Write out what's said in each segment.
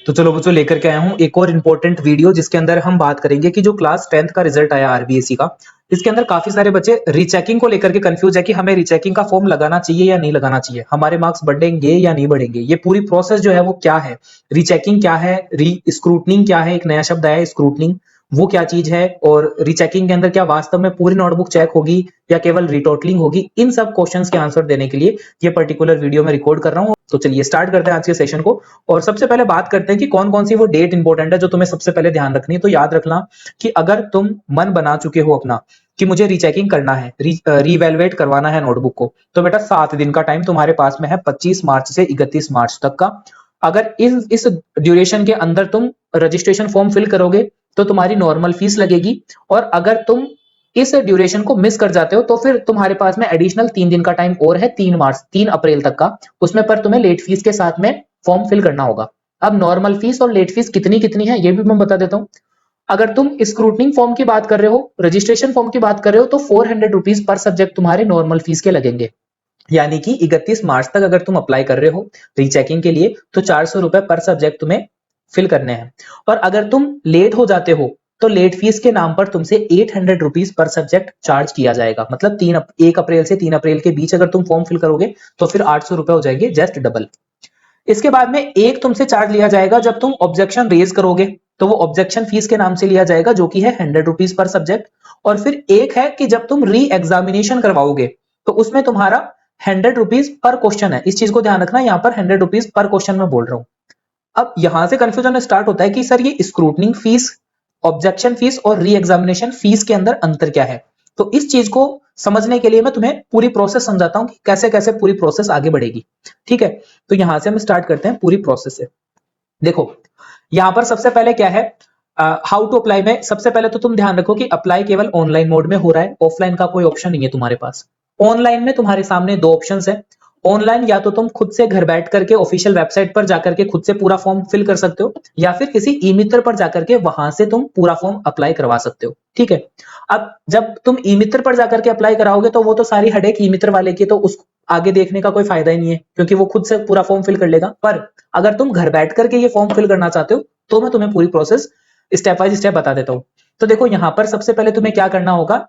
तो चलो बच्चों, लेकर के आया हूँ एक और इम्पोर्टेंट वीडियो जिसके अंदर हम बात करेंगे कि जो क्लास 10th का रिजल्ट आया आरबीएसई का, इसके अंदर काफी सारे बच्चे रीचेकिंग को लेकर के कंफ्यूज है कि हमें रीचेकिंग का फॉर्म लगाना चाहिए या नहीं लगाना चाहिए, हमारे मार्क्स बढ़ेंगे या नहीं बढ़ेंगे, ये पूरी प्रोसेस जो है वो क्या है, रीचेकिंग क्या है, री स्क्रूटनिंग क्या है, एक नया शब्द आया है स्क्रूटनिंग, वो क्या चीज है, और रीचेकिंग के अंदर क्या वास्तव में पूरी नोटबुक चेक होगी या केवल रिटोटलिंग होगी, इन सब क्वेश्चंस के आंसर देने के लिए ये पर्टिकुलर वीडियो में रिकॉर्ड कर रहा हूँ। तो चलिए स्टार्ट करते हैं आज के सेशन को। और सबसे पहले बात करते हैं कि कौन कौन सी वो डेट इंपॉर्टेंट है जो तुम्हें सबसे पहले ध्यान रखनी है। तो याद रखना कि अगर तुम मन बना चुके हो अपना कि मुझे रीचेकिंग करना है, रीवैल्यूएट करवाना है नोटबुक को, तो बेटा 7 दिन का टाइम तुम्हारे पास में है, 25 मार्च से 31 मार्च तक का। अगर इस ड्यूरेशन के अंदर तुम रजिस्ट्रेशन फॉर्म फिल करोगे तो तुम्हारी नॉर्मल फीस लगेगी, और अगर तुम इस ड्यूरेशन को मिस कर जाते हो तो फिर तुम्हारे पास में एडिशनल 3 दिन का टाइम और है, 3 अप्रैल तक का, उसमें पर तुम्हें लेट फीस के साथ में फॉर्म फिल करना होगा। अब नॉर्मल फीस और लेट फीस कितनी कितनी है ये भी मैं बता देता हूं। अगर तुम स्क्रूटनिंग फॉर्म की बात कर रहे हो, रजिस्ट्रेशन फॉर्म की बात कर रहे हो, तो 400 रुपीज पर सब्जेक्ट तुम्हारे नॉर्मल फीस के लगेंगे। यानी कि 31 मार्च तक अगर तुम अप्लाई कर रहे हो रीचेकिंग के लिए तो 400 रुपए पर सब्जेक्ट तुम्हें फिल करने हैं। और अगर तुम लेट हो जाते हो तो लेट फीस के नाम पर तुमसे 800 रुपीज पर सब्जेक्ट चार्ज किया जाएगा। मतलब 1 अप्रैल से 3 अप्रैल के बीच अगर तुम फॉर्म फिल करोगे तो फिर 800 रुपए हो जाएंगे, जस्ट डबल। इसके बाद में एक तुमसे चार्ज लिया जाएगा जब तुम ऑब्जेक्शन रेज करोगे, तो वो ऑब्जेक्शन फीस के नाम से लिया जाएगा जो कि है 100 रुपीज पर सब्जेक्ट। और फिर एक है कि जब तुम री एग्जामिनेशन करवाओगे तो उसमें तुम्हारा 100 रुपीज पर क्वेश्चन है। इस चीज को ध्यान रखना, यहाँ पर 100 रुपीज पर क्वेश्चन में बोल रहा हूं। अब यहां से कंफ्यूजन स्टार्ट होता है कि सर ये स्क्रूटनिंग फीस, ऑब्जेक्शन फीस और री एग्जामिनेशन फीस के अंदर अंतर क्या है। तो इस चीज को समझने के लिए मैं तुम्हें पूरी प्रोसेस समझाता हूं कि कैसे कैसे पूरी प्रोसेस आगे बढ़ेगी। ठीक है, तो यहां से हम स्टार्ट करते हैं पूरी प्रोसेस से। देखो, यहां पर सबसे पहले क्या है, हाउ टू अप्लाई में सबसे पहले तो तुम ध्यान रखो कि अप्लाई केवल ऑनलाइन मोड में हो रहा है, ऑफलाइन का कोई ऑप्शन नहीं है तुम्हारे पास। ऑनलाइन में तुम्हारे सामने दो ऑप्शन है। ऑनलाइन या तो तुम खुद से घर बैठ करके ऑफिशियल वेबसाइट पर जाकर के खुद से पूरा फॉर्म फिल कर सकते हो, या फिर किसी ई मित्र पर जाकर के वहां से तुम पूरा फॉर्म अप्लाई करवा सकते हो। ठीक है, अब जब तुम ई मित्र पर जाकर के अप्लाई कराओगे तो वो तो सारी हेडेक ई मित्र वाले की, तो उस आगे देखने का कोई फायदा ही नहीं है क्योंकि वो खुद से पूरा फॉर्म फिल कर लेगा। पर अगर तुम घर बैठ करके ये फॉर्म फिल करना चाहते हो तो मैं तुम्हें पूरी प्रोसेस स्टेप बाय स्टेप बता देता हूं। तो देखो, यहां पर सबसे पहले तुम्हें क्या करना होगा,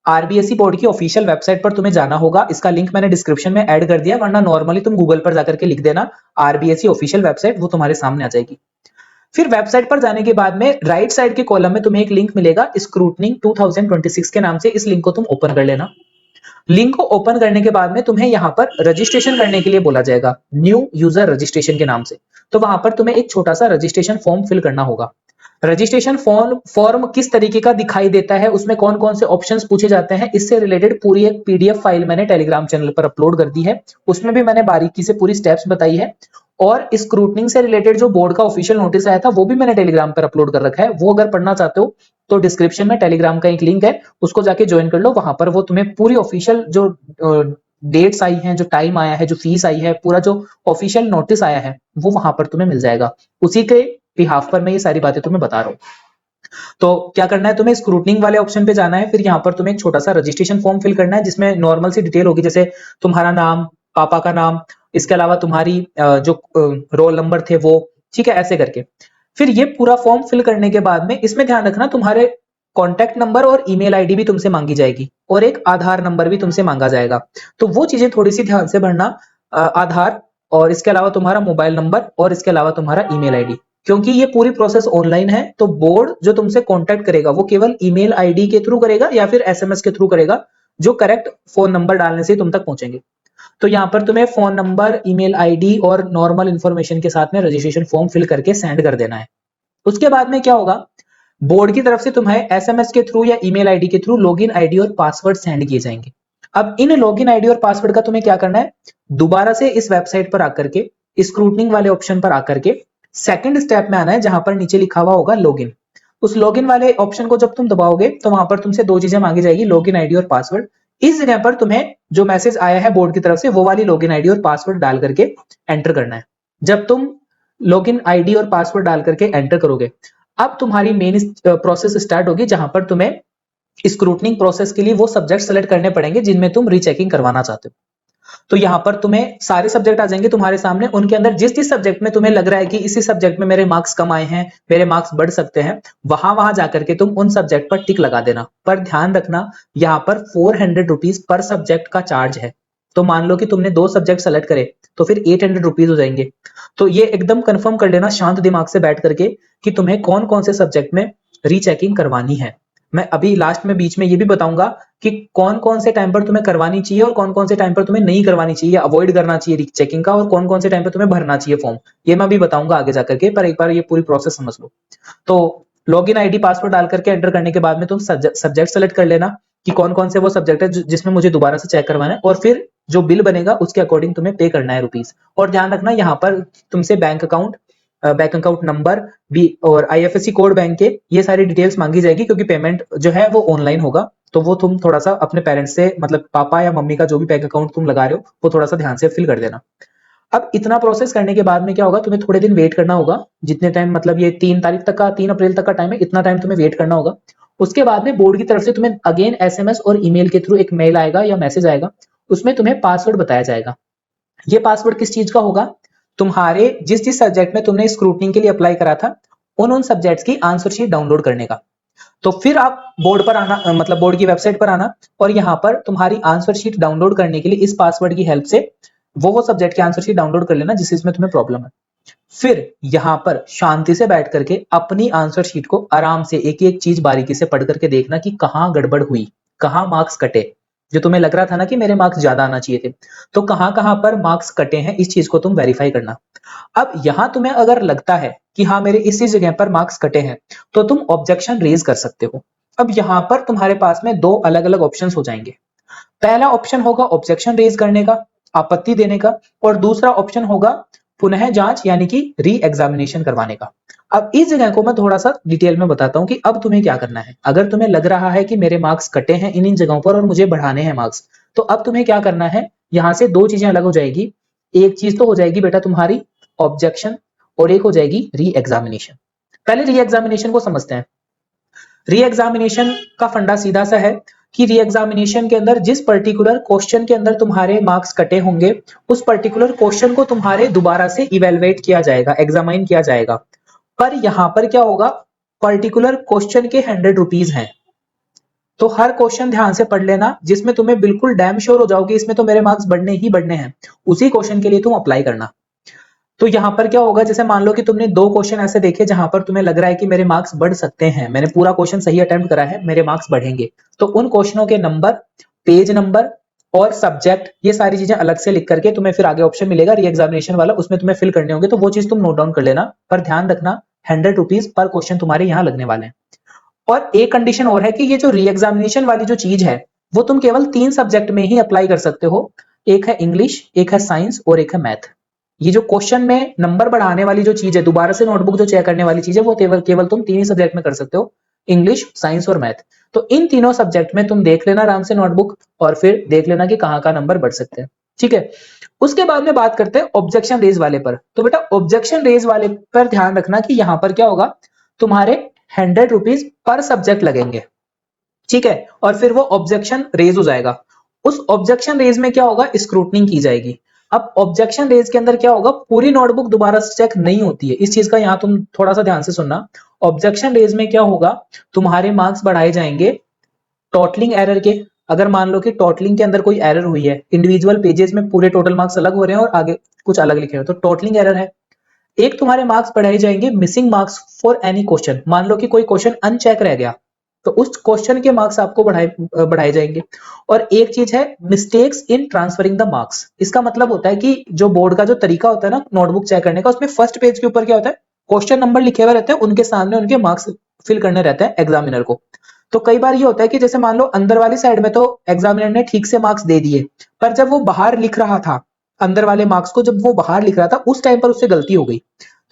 आरबीएसई बोर्ड की ऑफिशियल वेबसाइट पर तुम्हें जाना होगा। इसका लिंक मैंने डिस्क्रिप्शन में ऐड कर दिया, वरना नॉर्मली तुम गूगल पर जाकर के लिख देना आरबीएसई ऑफिशियल वेबसाइट, वो तुम्हारे सामने आ जाएगी। फिर वेबसाइट पर जाने के बाद में राइट साइड के कॉलम में तुम्हें एक लिंक मिलेगा स्क्रूटनिंग 2026 के नाम से, इस लिंक को तुम ओपन कर लेना। लिंक को ओपन करने के बाद में तुम्हें यहाँ पर रजिस्ट्रेशन करने के लिए बोला जाएगा, न्यू यूजर रजिस्ट्रेशन के नाम से। तो वहां पर तुम्हें एक छोटा सा रजिस्ट्रेशन फॉर्म फिल करना होगा। रजिस्ट्रेशन फॉर्म किस तरीके का दिखाई देता है, उसमें कौन कौन से ऑप्शंस पूछे जाते हैं, इससे रिलेटेड पूरी एक पीडीएफ फाइल मैंने टेलीग्राम चैनल पर अपलोड कर दी है। उसमें भी मैंने बारीकी से पूरी स्टेप्स बताई है। और स्क्रूटनिंग से रिलेटेड जो बोर्ड का ऑफिशियल नोटिस आया था वो भी मैंने टेलीग्राम पर अपलोड कर रखा है। वो अगर पढ़ना चाहते हो तो डिस्क्रिप्शन में टेलीग्राम का एक लिंक है, उसको जाके ज्वाइन कर लो। वहां पर वो तुम्हें पूरी ऑफिशियल जो डेट्स आई हैं, जो टाइम आया है, जो फीस आई है, पूरा जो ऑफिशियल नोटिस आया है वो वहां पर तुम्हें मिल जाएगा। उसी के बिहाफ पर मैं ये सारी बातें तुम्हें बता रहा हूँ। तो क्या करना है, तुम्हें स्क्रूटनिंग वाले ऑप्शन पे जाना है। फिर यहाँ पर तुम्हें एक छोटा सा रजिस्ट्रेशन फॉर्म फिल करना है जिसमें नॉर्मल सी डिटेल होगी, जैसे तुम्हारा नाम, पापा का नाम, इसके अलावा तुम्हारी जो रोल नंबर थे वो, ठीक है, ऐसे करके। फिर ये पूरा फॉर्म फिल करने के बाद में इसमें ध्यान रखना तुम्हारे कॉन्टैक्ट नंबर और ईमेल आईडी भी तुमसे मांगी जाएगी, और एक आधार नंबर भी तुमसे मांगा जाएगा। तो वो चीजें थोड़ी सी ध्यान से भरना, आधार, और इसके अलावा तुम्हारा मोबाइल नंबर, और इसके अलावा तुम्हारा ईमेल आईडी। क्योंकि ये पूरी प्रोसेस ऑनलाइन है तो बोर्ड जो तुमसे कांटेक्ट करेगा वो केवल ईमेल आईडी के थ्रू करेगा या फिर एसएमएस के थ्रू करेगा, जो करेक्ट फोन नंबर डालने से तुम तक पहुंचेंगे। तो यहाँ पर तुम्हें फोन नंबर, ईमेल आईडी और नॉर्मल इंफॉर्मेशन के साथ में रजिस्ट्रेशन फॉर्म फिल करके सेंड कर देना है। उसके बाद में क्या होगा, बोर्ड की तरफ से तुम्हें एसएमएस के थ्रू या ईमेल आईडी के थ्रू लॉगिन आईडी और पासवर्ड सेंड किए जाएंगे। अब इन लॉगिन आईडी और पासवर्ड का तुम्हें क्या करना है, दोबारा से इस वेबसाइट पर आकर के स्क्रूटनिंग वाले ऑप्शन पर आकर के सेकंड स्टेप में आना है, जहां पर नीचे लिखा हुआ होगा लॉगिन। उस लॉगिन वाले ऑप्शन को जब तुम दबाओगे तो वहां पर तुमसे दो चीजें मांगी जाएगी, लॉगिन आईडी और पासवर्ड। इस जगह पर तुम्हें जो मैसेज आया है बोर्ड की तरफ से वो वाली लॉगिन आईडी और पासवर्ड डाल करके एंटर करना है। जब तुम लॉगिन आईडी और पासवर्ड डाल करके एंटर करोगे, अब तुम्हारी मेन प्रोसेस स्टार्ट होगी, जहां पर तुम्हें स्क्रूटनिंग प्रोसेस के लिए वो सब्जेक्ट सेलेक्ट करने पड़ेंगे जिनमें तुम रीचेकिंग करवाना चाहते हो। तो यहाँ पर तुम्हें सारे सब्जेक्ट आ जाएंगे तुम्हारे सामने, उनके अंदर जिस जिस सब्जेक्ट में तुम्हें लग रहा है कि इसी सब्जेक्ट में मेरे मार्क्स कम आए हैं, मेरे मार्क्स बढ़ सकते हैं, वहां वहां जाकर के तुम उन सब्जेक्ट पर टिक लगा देना। पर ध्यान रखना, यहाँ पर 400 रुपीज पर सब्जेक्ट का चार्ज है। तो मान लो कि तुमने 2 सब्जेक्ट सेलेक्ट करे तो फिर 800 रुपीज हो जाएंगे। तो ये एकदम कंफर्म कर लेना शांत दिमाग से बैठ करके कि तुम्हें कौन कौन से सब्जेक्ट में रीचेकिंग करवानी है। मैं अभी लास्ट में बीच में ये भी बताऊंगा कि कौन कौन से टाइम पर तुम्हें करवानी चाहिए और कौन कौन से टाइम पर तुम्हें नहीं करवानी चाहिए, अवॉइड करना चाहिए रीचेकिंग का, और कौन कौन से टाइम पर तुम्हें भरना चाहिए फॉर्म, ये मैं भी बताऊंगा आगे जाकर के। पर एक बार ये पूरी प्रोसेस समझ लो। तो लॉगिन आईडी पासवर्ड डाल करके एंटर करने के बाद में तुम सब्जेक्ट सेलेक्ट कर लेना कि कौन कौन से वो सब्जेक्ट है जिसमें मुझे दोबारा से चेक करवाना है, और फिर जो बिल बनेगा उसके अकॉर्डिंग तुम्हें पे करना है रुपीज। और ध्यान रखना, यहाँ पर तुमसे बैंक अकाउंट नंबर भी और आईएफएससी कोड बैंक के ये सारी डिटेल्स मांगी जाएगी, क्योंकि पेमेंट जो है वो ऑनलाइन होगा। तो वो तुम थोड़ा सा अपने पेरेंट्स से, मतलब पापा या मम्मी का जो भी बैंक अकाउंट तुम लगा रहे हो, वो थोड़ा सा ध्यान से फिल कर देना। अब इतना प्रोसेस करने के बाद में क्या होगा, तुम्हें थोड़े दिन वेट करना होगा, जितने टाइम, मतलब ये 3 तारीख तक का, 3 अप्रैल तक का टाइम है, इतना टाइम तुम्हें वेट करना होगा। उसके बाद में बोर्ड की तरफ से तुम्हें अगेन एसएमएस और ईमेल के थ्रू एक मेल आएगा या मैसेज आएगा, उसमें तुम्हें पासवर्ड बताया जाएगा। ये पासवर्ड किस चीज का होगा, तुम्हारे जिस जिस सब्जेक्ट में तुमने स्क्रूटनी के लिए अप्लाई करा था उन उन सब्जेक्ट्स की आंसर शीट डाउनलोड करने का। तो फिर आप बोर्ड पर आना, मतलब बोर्ड की वेबसाइट पर आना, और यहाँ पर तुम्हारी आंसर शीट डाउनलोड करने के लिए इस पासवर्ड की हेल्प से वो सब्जेक्ट की आंसर शीट डाउनलोड कर लेना जिस इसमें तुम्हें प्रॉब्लम है। फिर यहाँ पर शांति से बैठ करके अपनी आंसर शीट को आराम से एक एक चीज बारीकी से पढ़ करके देखना कि कहाँ गड़बड़ हुई, कहाँ मार्क्स कटे। जो तुम्हें लग रहा था ना कि मेरे मार्क्स ज्यादा आना चाहिए थे, तो कहाँ कहाँ पर मार्क्स कटे हैं, इस चीज को तुम वेरीफाई करना। अब यहां तुम्हें अगर लगता है कि हाँ मेरे इसी जगह पर मार्क्स कटे हैं, तो तुम ऑब्जेक्शन रेज कर सकते हो। अब यहां पर तुम्हारे पास में 2 अलग अलग ऑप्शंस हो जाएंगे। पहला ऑप्शन होगा ऑब्जेक्शन रेज करने का, आपत्ति देने का, और दूसरा ऑप्शन होगा पुनः जांच यानी कि री एग्जामिनेशन करवाने का। अब इस जगह को मैं थोड़ा सा डिटेल में बताता हूं कि अब तुम्हें क्या करना है। अगर तुम्हें लग रहा है कि मेरे मार्क्स कटे हैं इन इन जगहों पर और मुझे बढ़ाने हैं मार्क्स, तो अब तुम्हें क्या करना है, यहां से 2 चीजें अलग हो जाएगी। एक चीज तो हो जाएगी बेटा तुम्हारी ऑब्जेक्शन, और एक हो जाएगी री एग्जामिनेशन। पहले री एग्जामिनेशन को समझते हैं। री एग्जामिनेशन का फंडा सीधा सा है कि री एग्जामिनेशन के अंदर जिस पर्टिकुलर क्वेश्चन के अंदर तुम्हारे मार्क्स कटे होंगे, उस पर्टिकुलर क्वेश्चन को तुम्हारे दोबारा से इवेलुएट किया जाएगा, एग्जामाइन किया जाएगा। पर यहां पर क्या होगा, पर्टिकुलर क्वेश्चन के 100 रुपीज हैं। तो हर क्वेश्चन ध्यान से पढ़ लेना जिसमें तुम्हें बिल्कुल डैम श्योर हो जाओगे इसमें तो मेरे मार्क्स बढ़ने ही बढ़ने हैं, उसी क्वेश्चन के लिए तुम अप्लाई करना। तो यहां पर क्या होगा, जैसे मान लो कि तुमने 2 क्वेश्चन ऐसे देखे जहां पर तुम्हें लग रहा है कि मेरे मार्क्स बढ़ सकते हैं, मैंने पूरा क्वेश्चन सही अटेम्प्ट करा है, मेरे मार्क्स बढ़ेंगे। तो उन क्वेश्चनों के नंबर, पेज नंबर और सब्जेक्ट, ये सारी चीजें अलग से लिख करके तुम्हें फिर आगे ऑप्शन मिलेगा री एग्जामिनेशन वाला, उसमें तुम्हें फिल करने होंगे, तो वो चीज तुम नोट डाउन कर लेना। पर ध्यान रखना 100 रुपीज पर क्वेश्चन तुम्हारे यहाँ लगने वाले हैं। और एक कंडीशन और है कि ये जो री एग्जामिनेशन वाली जो चीज है वो तुम केवल 3 सब्जेक्ट में ही अप्लाई कर सकते हो। एक है इंग्लिश, एक है साइंस और एक है मैथ। ये जो क्वेश्चन में नंबर बढ़ाने वाली जो चीज है, दोबारा से नोटबुक जो चेक करने वाली चीज है, वो केवल केवल तुम 3 ही सब्जेक्ट में कर सकते हो, इंग्लिश, साइंस और मैथ। तो इन तीनों सब्जेक्ट में तुम देख लेना आराम से नोटबुक, और फिर देख लेना कि कहाँ का नंबर बढ़ सकते हैं। ठीक है, उसके बाद में बात करते हैं ऑब्जेक्शन रेज वाले पर। तो बेटा ऑब्जेक्शन रेज वाले पर ध्यान रखना कि यहां पर क्या होगा, तुम्हारे 100 रुपीज पर सब्जेक्ट लगेंगे। ठीक है, और फिर वो ऑब्जेक्शन रेज हो जाएगा। उस ऑब्जेक्शन रेज में क्या होगा, स्क्रूटनिंग की जाएगी। अब ऑब्जेक्शन रेज के अंदर क्या होगा, पूरी नोटबुक दोबारा से चेक नहीं होती है, इस चीज का यहां तुम थोड़ा सा ध्यान से सुनना। ऑब्जेक्शन रेज में क्या होगा, तुम्हारे मार्क्स बढ़ाए जाएंगे टोटलिंग एरर के। अगर मान लो कि टोटलिंग के अंदर कोई एरर हुई है, इंडिविजुअल पेजेस में पूरे टोटल मार्क्स अलग हो रहे हैं और आगे कुछ अलग लिखे हैं, तो टोटलिंग एरर है। एक तुम्हारे मार्क्स बढ़ाए जाएंगे missing marks for any question. मान लो कि कोई क्वेश्चन अनचेक रह गया, तो उस क्वेश्चन के मार्क्स आपको बढ़ाए जाएंगे। और एक चीज है mistakes in transferring the marks. इसका मतलब होता है कि जो बोर्ड का जो तरीका होता है ना नोटबुक चेक करने का, उसमें फर्स्ट पेज के ऊपर क्या होता है, क्वेश्चन नंबर लिखे हुए रहते हैं, उनके सामने उनके मार्क्स फिल करने रहते हैं एग्जामिनर को। तो कई बार ये होता है कि जैसे मान लो अंदर वाली साइड में तो एग्जामिनर ने ठीक से मार्क्स दे दिए, पर जब वो बाहर लिख रहा था अंदर वाले मार्क्स को, जब वो बाहर लिख रहा था उस टाइम पर उससे गलती हो गई।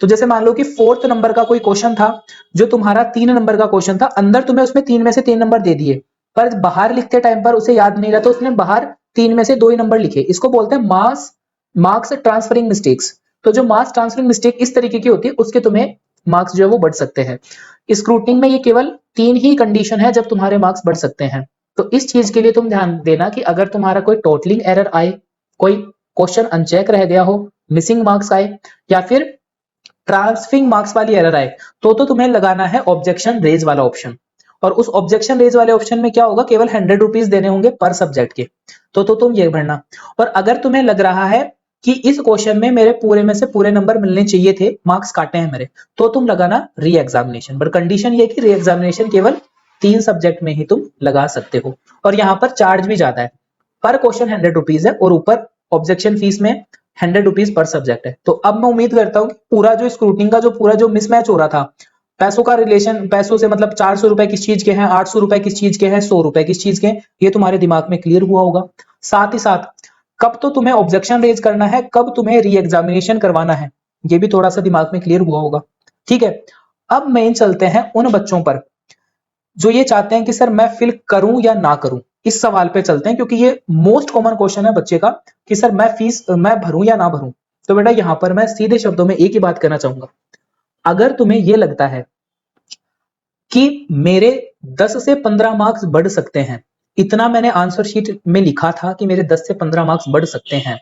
तो जैसे मान लो कि 4th नंबर का कोई क्वेश्चन था, जो तुम्हारा 3 नंबर का क्वेश्चन था, अंदर तुम्हें उसमें 3 में से 3 नंबर दे दिए, पर बाहर लिखते टाइम पर उसे याद नहीं रहा, तो उसने बाहर 3 में से 2 ही नंबर लिखे। इसको बोलते हैं मार्क्स ट्रांसफरिंग मिस्टेक्स। तो जो मार्क्स ट्रांसफरिंग मिस्टेक इस तरीके की होती है, उसके तुम्हें मार्क्स जो है वो बढ़ सकते हैं। स्क्रूटनिंग में ये केवल 3 ही कंडीशन है जब तुम्हारे मार्क्स बढ़ सकते हैं। तो इस चीज के लिए तुम ध्यान देना कि अगर तुम्हारा कोई टोटलिंग एरर आए, कोई क्वेश्चन अनचेक रह गया हो, मिसिंग मार्क्स आए या फिर ट्रांसफिंग मार्क्स वाली एरर आए, तो तुम्हें लगाना है ऑब्जेक्शन रेज वाला ऑप्शन। और उस ऑब्जेक्शन रेज वाले ऑप्शन में क्या होगा, केवल 100 रुपीज देने होंगे पर सब्जेक्ट के, तो तुम ये भरना। और अगर तुम्हें लग रहा है कि इस क्वेश्चन में मेरे पूरे में से पूरे नंबर मिलने चाहिए थे, मार्क्स काटे हैं मेरे, तो तुम लगाना री एग्जामिनेशन। पर कंडीशन ये कि री एग्जामिनेशन केवल 3 सब्जेक्ट में ही तुम लगा सकते हो। और यहाँ पर चार्ज भी ज्यादा है, पर क्वेश्चन 100 रुपीज है और ऊपर ऑब्जेक्शन फीस में 100 रुपीज पर सब्जेक्ट है। तो अब मैं उम्मीद करता हूँ कि पूरा जो स्क्रूटनिंग का जो पूरा जो मिसमैच हो रहा था, पैसों का रिलेशन, पैसों से मतलब 400 रुपए किस चीज के हैं, 800 रुपए किस चीज के हैं, 100 रुपए किस चीज के हैं, ये तुम्हारे दिमाग में क्लियर हुआ होगा। साथ ही साथ कब तो तुम्हें ऑब्जेक्शन रेज करना है, कब तुम्हें री एग्जामिनेशन करवाना है, ये भी थोड़ा सा दिमाग में क्लियर हुआ होगा। ठीक है, अब मेन चलते हैं उन बच्चों पर जो ये चाहते हैं कि सर मैं फिल करूं या ना करूं। इस सवाल पे चलते हैं क्योंकि ये मोस्ट कॉमन क्वेश्चन है बच्चे का कि सर मैं भरूं या ना भरूं। तो बेटा यहां पर मैं सीधे शब्दों में एक ही बात कहना चाहूंगा, अगर तुम्हें ये लगता है कि मेरे 10 से 15 मार्क्स बढ़ सकते हैं, इतना मैंने आंसर शीट में लिखा था कि मेरे 10 से 15 मार्क्स बढ़ सकते हैं,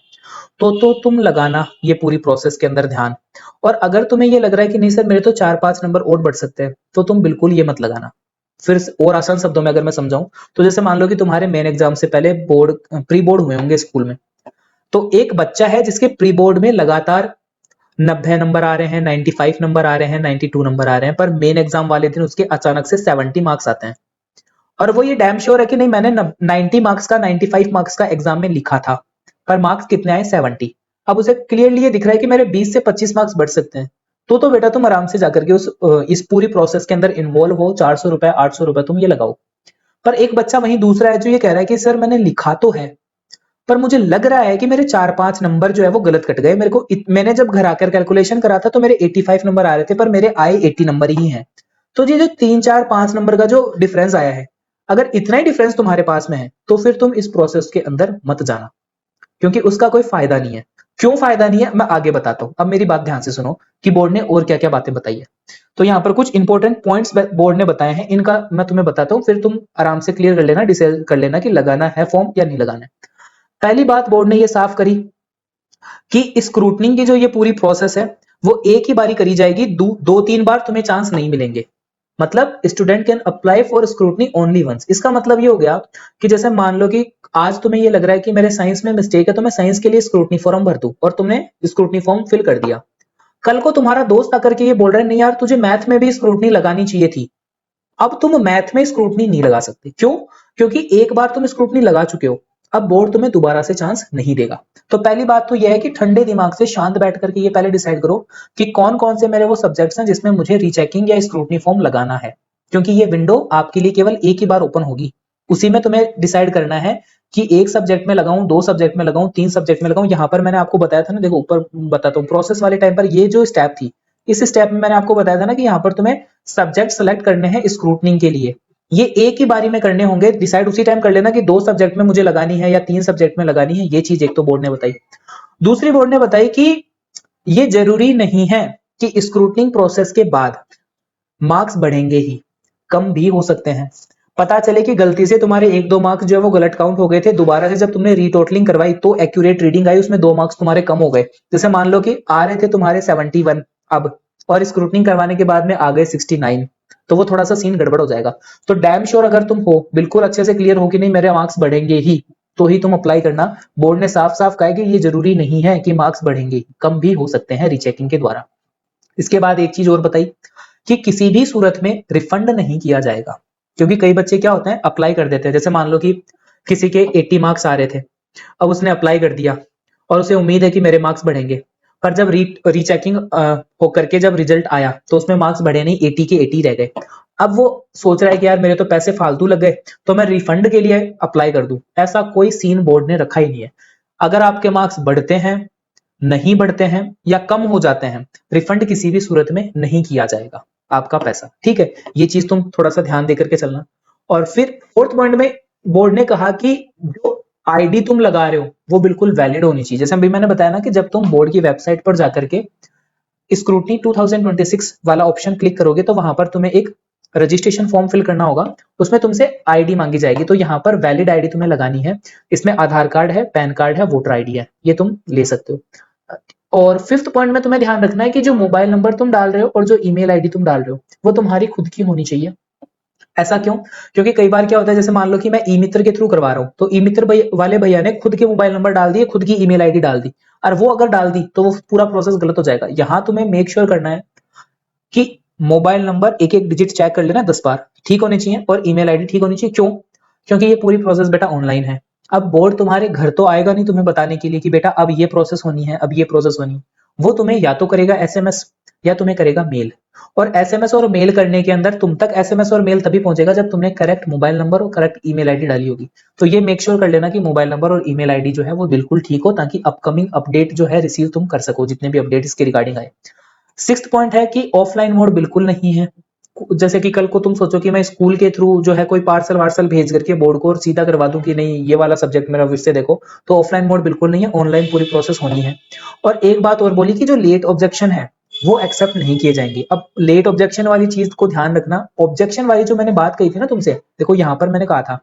तो तुम लगाना ये पूरी प्रोसेस के अंदर ध्यान। और अगर तुम्हें ये लग रहा है कि नहीं सर मेरे तो 4-5 नंबर और बढ़ सकते हैं, तो तुम बिल्कुल ये मत लगाना। फिर और आसान शब्दों में अगर मैं समझाऊं, तो जैसे मान लो कि तुम्हारे मेन एग्जाम से पहले प्री बोर्ड हुए होंगे स्कूल में, तो एक बच्चा है जिसके प्री बोर्ड में लगातार 90 नंबर आ रहे हैं, 95 नंबर आ रहे हैं, 92 नंबर आ रहे हैं, पर मेन एग्जाम वाले दिन उसके अचानक से 70 मार्क्स आते हैं। और वो ये डैम श्योर है कि नहीं मैंने 90 मार्क्स का 95 मार्क्स का एग्जाम में लिखा था, पर मार्क्स कितने आए, 70। अब उसे क्लियरली ये दिख रहा है कि मेरे 20 से 25 मार्क्स बढ़ सकते हैं, तो बेटा तुम आराम से जाकर के इस पूरी प्रोसेस के अंदर इन्वॉल्व हो, 400 रुपए 800 रुपए तुम ये लगाओ। पर एक बच्चा वहीं दूसरा है जो ये कह रहा है कि सर मैंने लिखा तो है, पर मुझे लग रहा है कि मेरे 4-5 नंबर जो है वो गलत कट गए। मैंने जब घर आकर कैलकुलेशन करा था तो मेरे 85 नंबर आ रहे थे, पर मेरे आए 80 नंबर ही हैं। तो ये जो 3-4-5 नंबर का जो डिफरेंस आया है, अगर इतना ही डिफरेंस तुम्हारे पास में है, तो फिर तुम इस प्रोसेस के अंदर मत जाना, क्योंकि उसका कोई फायदा नहीं है। क्यों फायदा नहीं है मैं आगे बताता हूं। अब मेरी बात ध्यान से सुनो कि बोर्ड ने और क्या क्या बातें बताई है। तो यहाँ पर कुछ इंपॉर्टेंट पॉइंट्स बोर्ड ने बताए हैं, इनका मैं तुम्हें बताता हूं, फिर तुम आराम से क्लियर कर लेना, डिसाइड कर लेना कि लगाना है फॉर्म या नहीं लगाना है। पहली बात बोर्ड ने ये साफ करी कि स्क्रूटनिंग की जो ये पूरी प्रोसेस है वो एक ही बारी करी जाएगी, 2-3 बार तुम्हें चांस नहीं मिलेंगे। मतलब student can apply for scrutiny only once. इसका मतलब ये हो गया कि जैसे मान लो कि आज तुम्हें ये लग रहा है कि मेरे साइंस में मिस्टेक है, तो मैं साइंस के लिए स्क्रूटनी फॉर्म भर दूं, और तुमने स्क्रूटनी फॉर्म फिल कर दिया। कल को तुम्हारा दोस्त आकर के ये बोल रहा है नहीं यार तुझे मैथ में भी स्क्रूटनी लगानी चाहिए थी, अब तुम मैथ में स्क्रूटनी नहीं लगा सकते। क्यों? क्योंकि एक बार तुम स्क्रूटनी लगा चुके हो, अब बोर्ड तुम्हें दोबारा से चांस नहीं देगा। तो पहली बात तो यह है कि ठंडे दिमाग से शांत बैठ करके ये पहले डिसाइड करो कि कौन कौन से मेरे वो सब्जेक्ट्स हैं जिसमें मुझे रीचेकिंग या स्क्रूटनी फॉर्म लगाना है, क्योंकि ये विंडो आपके लिए केवल एक ही बार ओपन होगी। उसी में तुम्हें डिसाइड करना है कि एक सब्जेक्ट में लगाऊं, 2 सब्जेक्ट में लगाऊं, 3 सब्जेक्ट में लगाऊं। यहां पर मैंने आपको बताया था ना, देखो ऊपर बताता हूं, प्रोसेस वाले टाइम पर ये जो स्टेप थी, इस स्टेप में मैंने आपको बताया था ना कि यहाँ पर तुम्हें सब्जेक्ट सेलेक्ट करने हैं स्क्रूटनिंग के लिए, ये एक ही बारी में करने होंगे। डिसाइड उसी टाइम कर लेना कि 2 सब्जेक्ट में मुझे लगानी है या 3 सब्जेक्ट में लगानी है। ये चीज एक तो बोर्ड ने बताई। दूसरी बोर्ड ने बताई कि ये जरूरी नहीं है कि स्क्रूटनिंग प्रोसेस के बाद मार्क्स बढ़ेंगे ही, कम भी हो सकते हैं। पता चले कि गलती से तुम्हारे 1-2 मार्क्स जो है वो गलत काउंट हो गए थे, दोबारा से जब तुमने रीटोटलिंग करवाई तो एक्यूरेट रीडिंग आई, उसमें 2 मार्क्स तुम्हारे कम हो गए। जैसे मान लो कि आ रहे थे तुम्हारे 71 अब, और स्क्रूटनिंग करवाने के बाद में आ गए 69, तो वो थोड़ा सा सीन गड़बड़ हो जाएगा। तो डैम श्योर अगर तुम हो, बिल्कुल अच्छे से क्लियर हो कि नहीं मेरे मार्क्स बढ़ेंगे ही, तो ही तुम अप्लाई करना। बोर्ड ने साफ साफ कहा है कि ये जरूरी नहीं है कि मार्क्स बढ़ेंगे, कम भी हो सकते हैं रीचेकिंग के द्वारा। इसके बाद एक चीज और बताई कि किसी भी सूरत में रिफंड नहीं किया जाएगा, क्योंकि कई बच्चे क्या होते हैं अप्लाई कर देते हैं। जैसे मान लो कि किसी के 80 मार्क्स आ रहे थे, अब उसने अप्लाई कर दिया और उसे उम्मीद है कि मेरे मार्क्स बढ़ेंगे, पर जब रीचेकिंग होकर के जब रिजल्ट आया तो उसमें मार्क्स बढ़े नहीं, 80 के 80 रह गए। अब वो सोच रहा है कि यार मेरे तो पैसे फालतू लग गए, तो मैं रिफंड के लिए अप्लाई कर दूं। ऐसा कोई सीन बोर्ड ने रखा ही नहीं है। अगर आपके मार्क्स बढ़ते हैं, नहीं बढ़ते हैं या कम हो जाते हैं, रिफंड किसी भी सूरत में नहीं किया जाएगा आपका पैसा। ठीक है, ये चीज तुम थोड़ा सा ध्यान देकर के चलना। और फिर फोर्थ पॉइंट में बोर्ड ने कहा कि जो आईडी तुम लगा रहे हो वो बिल्कुल वैलिड होनी चाहिए। जैसे अभी मैंने बताया ना कि जब तुम बोर्ड की वेबसाइट पर जाकर के स्क्रूटनी 2026 वाला ऑप्शन क्लिक करोगे तो वहां पर तुम्हें एक रजिस्ट्रेशन फॉर्म फिल करना होगा, उसमें तुमसे आईडी मांगी जाएगी, तो यहाँ पर वैलिड आईडी तुम्हें लगानी है। इसमें आधार कार्ड है, पैन कार्ड है, वोटर आईडी है, ये तुम ले सकते हो। और फिफ्थ पॉइंट में तुम्हें ध्यान रखना है कि जो मोबाइल नंबर तुम डाल रहे हो और जो ईमेल आईडी तुम डाल रहे हो वो तुम्हारी खुद की होनी चाहिए। ऐसा क्यों? क्योंकि कई बार क्या होता है, जैसे मान लो कि मैं ई मित्र के थ्रू करवा रहा हूँ, तो ई मित्र वाले भैया ने खुद के मोबाइल नंबर डाल दिए, खुद की ईमेल आईडी डाल दी, और वो अगर डाल दी तो वो पूरा प्रोसेस गलत हो जाएगा। यहाँ तुम्हें मेक श्योर करना है कि मोबाइल नंबर एक एक डिजिट चेक कर लेना 10 बार, ठीक होने चाहिए, और ईमेल आईडी ठीक होनी चाहिए। क्यों? क्योंकि ये पूरी प्रोसेस बेटा ऑनलाइन है। अब बोर्ड तुम्हारे घर तो आएगा नहीं तुम्हें बताने के लिए कि बेटा अब ये प्रोसेस होनी है, अब ये प्रोसेस होनी है। वो तुम्हें या तो करेगा एसएमएस या तुम्हें करेगा मेल, और एसएमएस और मेल करने के अंदर तुम तक एसएमएस और मेल तभी पहुंचेगा जब तुमने करेक्ट मोबाइल नंबर और करेक्ट ईमेल आईडी डाली होगी। तो ये मेक श्योर कर लेना कि मोबाइल नंबर और ईमेल आईडी जो है वो बिल्कुल ठीक हो, ताकि अपकमिंग अपडेट जो है रिसीव तुम कर सको, जितने भी अपडेट इसके रिगार्डिंग आए। सिक्स्थ पॉइंट है कि ऑफलाइन मोड बिल्कुल नहीं है। जैसे कि कल को तुम सोचो कि मैं स्कूल के थ्रू जो है कोई पार्सल वार्सल भेज करके बोर्ड को और सीधा करवा दूं कि नहीं ये वाला सब्जेक्ट मेरा फिर से देखो, तो ऑफलाइन मोड बिल्कुल नहीं है, ऑनलाइन पूरी प्रोसेस होनी है। और एक बात और बोली कि जो लेट ऑब्जेक्शन है वो एक्सेप्ट नहीं किए जाएंगे। अब लेट ऑब्जेक्शन वाली चीज को ध्यान रखना, ऑब्जेक्शन वाली जो मैंने बात कही थी ना तुमसे, देखो यहां पर मैंने कहा था,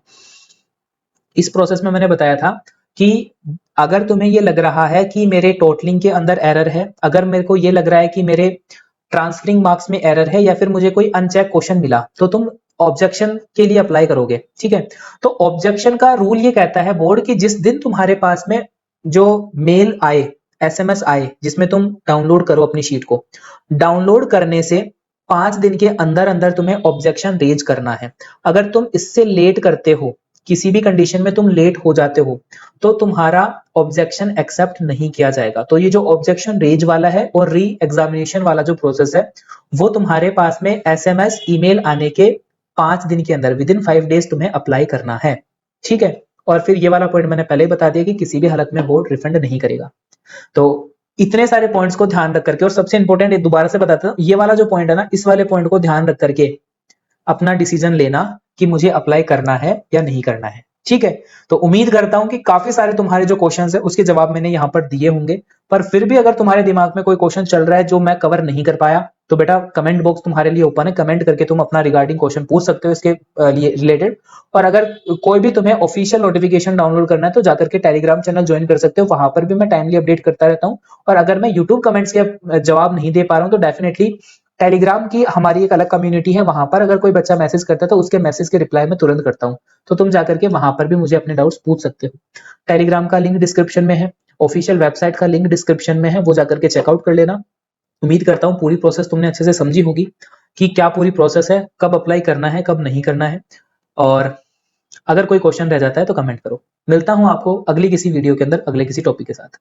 इस प्रोसेस में मैंने बताया था कि अगर तुम्हें ये लग रहा है कि मेरे टोटलिंग के अंदर एरर है, अगर मेरे को ये लग रहा है कि मेरे ट्रांसफरिंग मार्क्स में एरर है, या फिर मुझे कोई अनचेक क्वेश्चन मिला, तो तुम ऑब्जेक्शन के लिए अप्लाई करोगे, ठीक है। तो ऑब्जेक्शन का रूल ये कहता है बोर्ड कि जिस दिन तुम्हारे पास में जो मेल आए, एसएमएस आए, जिसमें तुम डाउनलोड करो अपनी शीट को, डाउनलोड करने से 5 दिन के अंदर अंदर तुम्हें ऑब्जेक्शन रेज करना है। अगर तुम इससे लेट करते हो, किसी भी कंडीशन में तुम लेट हो जाते हो, तो तुम्हारा ऑब्जेक्शन एक्सेप्ट नहीं किया जाएगा। तो ये जो ऑब्जेक्शन रेज वाला है और री एग्जामिनेशन वाला जो प्रोसेस है, वो तुम्हारे पास में एसएमएस ईमेल आने के 5 दिन के अंदर, विद इन 5 डेज तुम्हें अप्लाई करना है, ठीक है। और फिर ये वाला पॉइंट मैंने पहले ही बता दिया कि किसी भी हालत में बोर्ड रिफंड नहीं करेगा। तो इतने सारे पॉइंट्स को ध्यान रख करके, और सबसे इंपॉर्टेंट दोबारा से बताता हूं, ये वाला जो पॉइंट है ना, इस वाले पॉइंट को ध्यान रख करके अपना डिसीजन लेना कि मुझे अप्लाई करना है या नहीं करना है, ठीक है। तो उम्मीद करता हूं कि काफी सारे तुम्हारे जो क्वेश्चंस है उसके जवाब मैंने यहां पर दिए होंगे। पर फिर भी अगर तुम्हारे दिमाग में कोई क्वेश्चन चल रहा है जो मैं कवर नहीं कर पाया, तो बेटा कमेंट बॉक्स तुम्हारे लिए ओपन है, कमेंट करके तुम अपना रिगार्डिंग क्वेश्चन पूछ सकते हो इसके लिए रिलेटेड। और अगर कोई भी तुम्हें ऑफिशियल नोटिफिकेशन डाउनलोड करना है तो जाकर के टेलीग्राम चैनल ज्वाइन कर सकते हो, वहां पर भी मैं टाइमली अपडेट करता रहता हूं। और अगर मैं यूट्यूब कमेंट्स के जवाब नहीं दे पा रहा हूं तो डेफिनेटली टेलीग्राम की हमारी एक अलग कम्युनिटी है, वहां पर अगर कोई बच्चा मैसेज करता है तो उसके मैसेज के रिप्लाई में तुरंत करता हूं। तो तुम जाकर के वहां पर भी मुझे अपने डाउट्स पूछ सकते हो। टेलीग्राम का लिंक डिस्क्रिप्शन में है, ऑफिशियल वेबसाइट का लिंक डिस्क्रिप्शन में है, वो जाकर के चेकआउट कर लेना। उम्मीद करता हूँ पूरी प्रोसेस तुमने अच्छे से समझी होगी कि क्या पूरी प्रोसेस है, कब अप्लाई करना है, कब नहीं करना है। और अगर कोई क्वेश्चन रह जाता है तो कमेंट करो। मिलता हूं आपको अगली किसी वीडियो के अंदर अगले किसी टॉपिक के साथ।